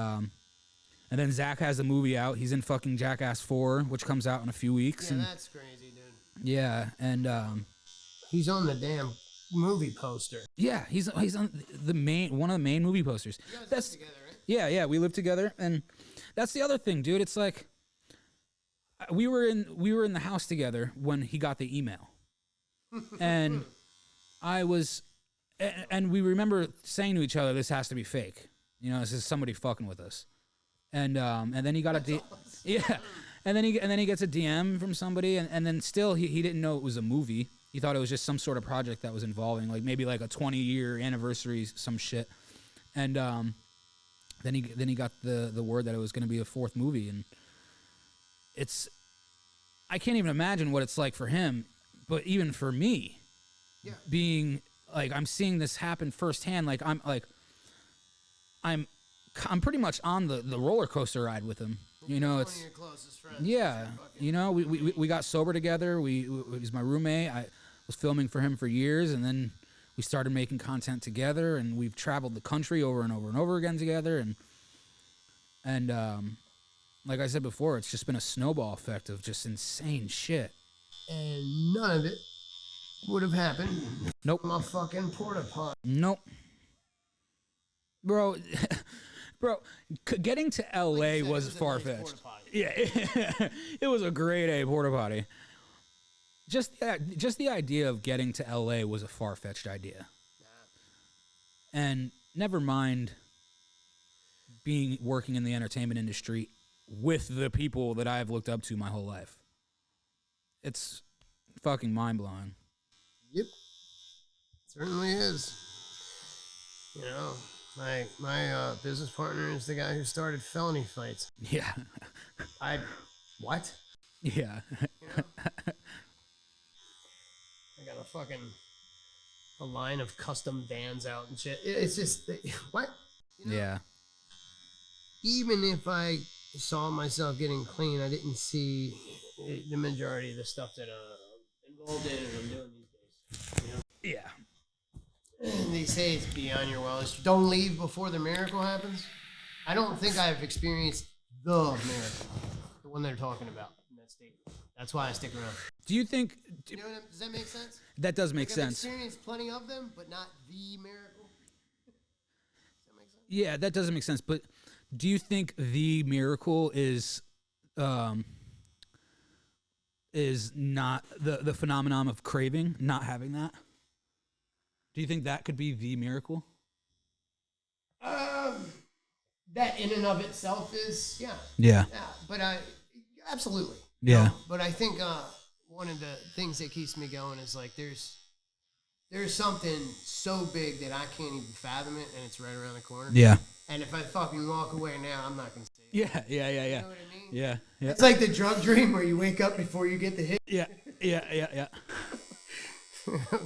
then Zach has a movie out. He's in fucking Jackass 4, which comes out in a few weeks. Yeah, and that's crazy, dude. yeah, and He's on the damn movie poster. yeah, he's on one of the main movie posters. You guys That's live together, right? yeah, we live together, and that's the other thing, dude. It's like we were in the house together when he got the email, and and we remember saying to each other, "This has to be fake." You know, this is somebody fucking with us. And then he got yeah, and then he gets a DM from somebody, and then still he didn't know it was a movie. He thought it was just some sort of project that was involving like maybe like a 20-year anniversary, some shit. And then he got the word that it was going to be a fourth movie, and I can't even imagine what it's like for him, but even for me, Yeah. being like I'm seeing this happen firsthand, like I'm pretty much on the roller coaster ride with him. You know, One it's of your closest friends. yeah. You know, we got sober together. He's my roommate. I was filming for him for years, and then we started making content together, and we've traveled the country over and over and over again together, and like I said before, it's just been a snowball effect of just insane shit. And none of it would have happened. Nope. My fucking porta potty. Nope. Bro, getting to LA was It a far nice fetched. porta potty. Yeah, it was a grade A porta potty. Just the idea of getting to LA was a far fetched idea. And never mind working in the entertainment industry with the people that I've looked up to my whole life. It's fucking mind blowing. Yep. Certainly is. You know, my business partner is the guy who started felony fights. Yeah. What? Yeah. You know? I got a line of custom vans out and shit. It's just, what? You know, Yeah. even if I saw myself getting clean, I didn't see the majority of the stuff that I'm involved in and I'm doing these days. You know? Yeah. And they say it's beyond your wildest. Don't leave before the miracle happens. I don't think I've experienced the miracle, the one they're talking about in that statement. That's why I stick around. Do you think You know does that make sense? that does make I've sense? experienced plenty of them, but not the miracle. Does that make sense? Yeah, that doesn't make sense. But do you think the miracle is not the phenomenon of craving, not having that? Do you think that could be the miracle? That in and of itself is, yeah. Yeah. Yeah, but absolutely. Yeah. No, but I think one of the things that keeps me going is like there's something so big that I can't even fathom it, and it's right around the corner. Yeah. And if I fucking walk away now, I'm not gonna say it. Yeah. Yeah. Yeah. You Yeah. know what I mean? Yeah. Yeah. It's like the drug dream where you wake up before you get the hit. Yeah. Yeah. Yeah. Yeah.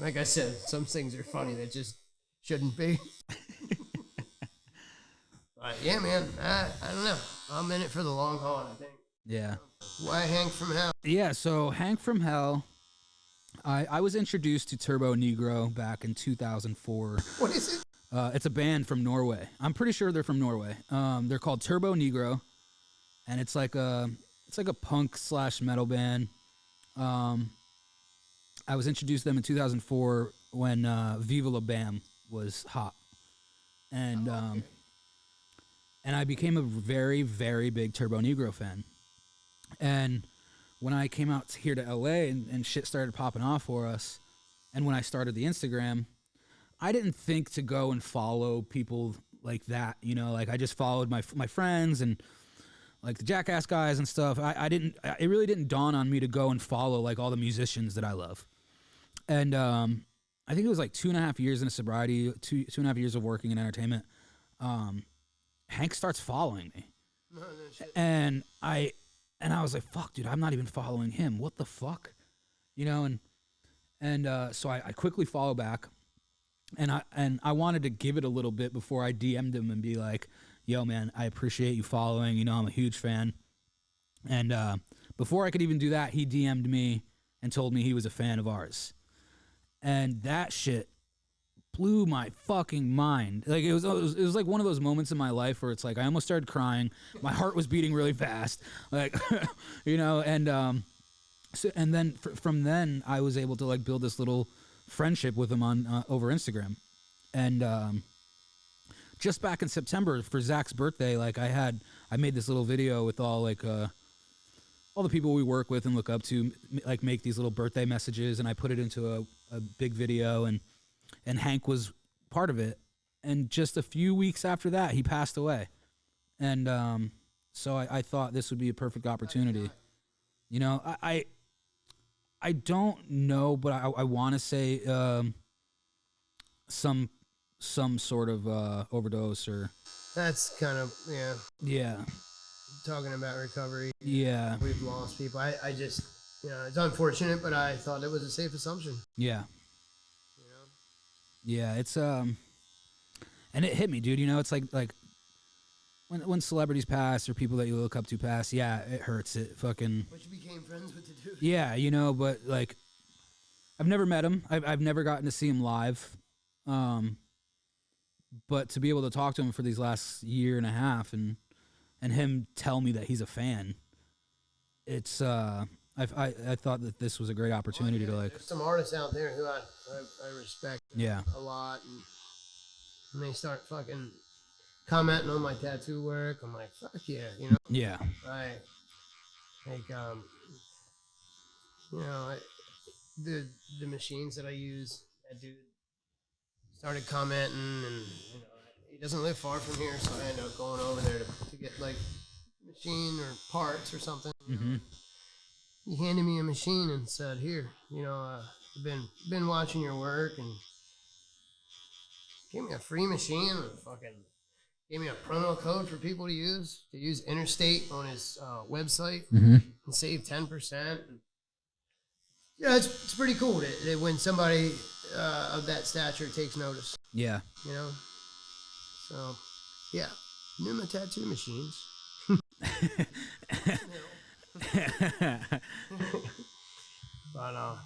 Like I said, some things are funny that just shouldn't be. But yeah, man, I don't know. I'm in it for the long haul, I think. Yeah. Why Hank from Hell? Yeah. So Hank from Hell, I was introduced to Turbo Negro back in 2004. What is it? It's a band from Norway. I'm pretty sure they're from Norway. They're called Turbo Negro, and it's like a punk / metal band. I was introduced to them in 2004 when Viva La Bam was hot, and and I became a very, very big Turbo Negro fan. And when I came out here to LA and shit started popping off for us, and when I started the Instagram, I didn't think to go and follow people like that, you know, like I just followed my friends and like the Jackass guys and stuff. It really didn't dawn on me to go and follow like all the musicians that I love. And I think it was like 2.5 years into sobriety, 2.5 years of working in entertainment. Hank starts following me, and I was like, "Fuck, dude, I'm not even following him. What the fuck?" You know, and so I quickly follow back, and I wanted to give it a little bit before I DM'd him and be like, yo, man, I appreciate you following. You know, I'm a huge fan. And before I could even do that, he DM'd me and told me he was a fan of ours. And that shit blew my fucking mind. Like it was like one of those moments in my life where it's like I almost started crying. My heart was beating really fast. Like, you know, and and then from then I was able to like build this little friendship with him on over Instagram. And just back in September for Zach's birthday, like I made this little video with all the people we work with and look up to, like make these little birthday messages, and I put it into a big video, and Hank was part of it. And just a few weeks after that, he passed away. And so I thought this would be a perfect opportunity. You know, I don't know, but I want to say some sort of overdose or... That's kind of, yeah. Yeah. Talking about recovery. Yeah. We've lost people. I just, you know, it's unfortunate, but I thought it was a safe assumption. Yeah. You know? Yeah, it's and it hit me, dude. You know, it's like when celebrities pass or people that you look up to pass, yeah, it hurts. It fucking... But you became friends with the dude. Yeah, you know, but like I've never met him. I've never gotten to see him live. But to be able to talk to him for these last year and a half and him tell me that he's a fan, it's I thought that this was a great opportunity to like... There's some artists out there who I respect a lot, and they start fucking commenting on my tattoo work. I'm like, fuck yeah, you know? Yeah. You know, the machines that I use, that dude started commenting, and you know, he doesn't live far from here, so I ended up going over there to get like machine or parts or something. Mm-hmm. He handed me a machine and said, "Here, you know, I've been watching your work," and gave me a free machine and fucking gave me a promo code for people to use Interstate on his website and save 10%. Yeah, it's pretty cool that when somebody of that stature takes notice. Yeah. You know? So, yeah. Numa tattoo machines. But,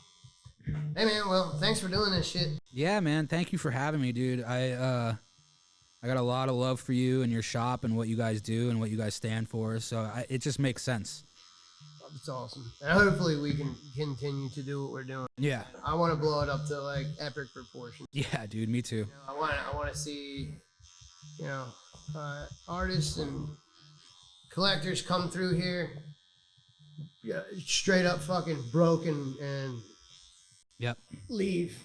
hey, man, well, thanks for doing this shit. Yeah, man. Thank you for having me, dude. I got a lot of love for you and your shop and what you guys do and what you guys stand for. So it just makes sense. It's awesome. And hopefully we can continue to do what we're doing. Yeah. I want to blow it up to like epic proportions. Yeah, dude, me too. You know, I want to see, you know, artists and collectors come through here, straight up fucking broken and yep, leave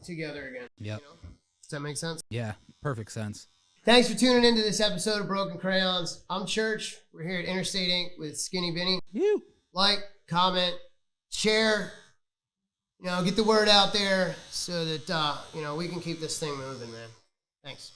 together again. Yep. You know? Does that make sense? Yeah, perfect sense. Thanks for tuning into this episode of Broken Crayons. I'm Church. We're here at Interstate Inc. with Skinny Vinny. You Like, comment, share, you know, get the word out there so that, you know, we can keep this thing moving, man. Thanks.